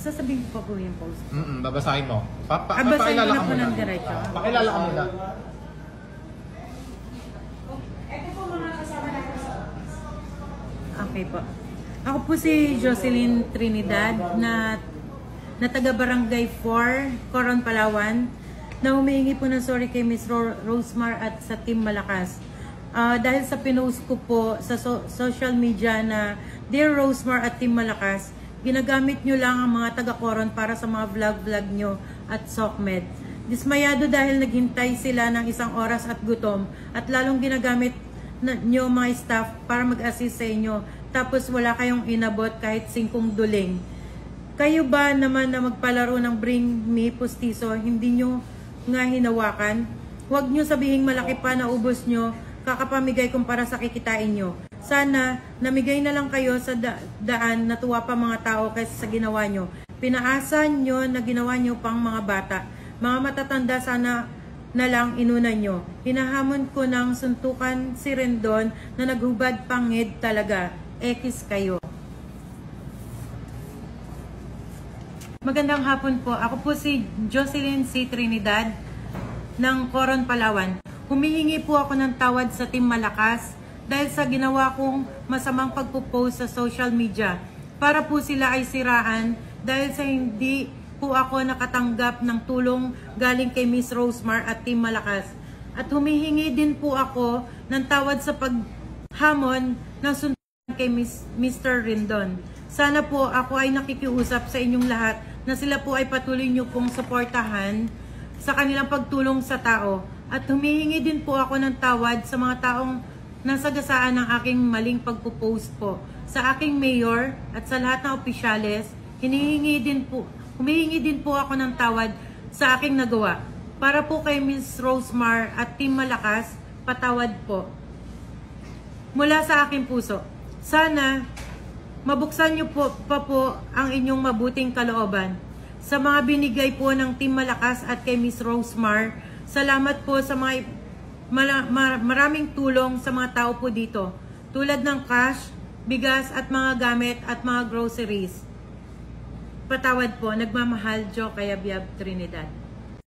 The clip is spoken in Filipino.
sasabihin ko pa po yung post. Babasahin mo. Babasahin ko na po ng diretso. Pakilala ka muna. Ito po mga kasama natin sa okay po. Ako po si Jocelyn Trinidad na taga-barangay 4, Coron, Palawan, na humihingi po ng sorry kay Miss Rosemar at sa Team Malakas. Dahil sa pinost ko po sa social media na Dear Rosemar at Team Malakas, ginagamit nyo lang ang mga taga-Coron para sa mga vlog nyo at SOCMED. Dismayado dahil naghintay sila ng 1 oras at gutom at lalong ginagamit nyo mga staff para mag-assist sa inyo, tapos wala kayong inabot kahit 5 duling. Kayo ba naman na magpalaro ng Bring Me Pustiso, hindi nyo nga hinawakan? Huwag nyo sabihing malaki pa na ubos nyo, kakapamigay kumpara sa kikitain nyo. Sana namigay na lang kayo sa daan, natuwa pa mga tao kaysa sa ginawa nyo. Pinaasa nyo na ginawa nyo pang mga bata. Mga matatanda, sana na lang inuna nyo. Hinahamon ko ng suntukan si Rendon na naghubad pangid talaga. Ekis kayo. Magandang hapon po. Ako po si Jocelyn C. Trinidad ng Coron, Palawan. Humihingi po ako ng tawad sa Team Malakas dahil sa ginawa kong masamang pagpo-post sa social media para po sila ay siraan dahil sa hindi po ako nakatanggap ng tulong galing kay Miss Rosemar at Team Malakas. At humihingi din po ako ng tawad sa paghamon ng suntukan kay Mr. Rendon. Sana po ako ay nakikiusap sa inyong lahat na sila po ay patuloy nyo pong suportahan sa kanilang pagtulong sa tao. At humihingi din po ako ng tawad sa mga taong nasagasaan ng aking maling pagpo-post po. Sa aking mayor at sa lahat ng opisyales, humihingi din po ako ng tawad sa aking nagawa. Para po kay Miss Rosemar at Team Malakas, patawad po. Mula sa aking puso. Sana mabuksan niyo pa po ang inyong mabuting kalooban. Sa mga binigay po ng Team Malakas at kay Miss Rosemar, salamat po sa mga maraming tulong sa mga tao po dito. Tulad ng cash, bigas at mga gamit at mga groceries. Patawad po, nagmamahal, Jo Kayabyab Trinidad.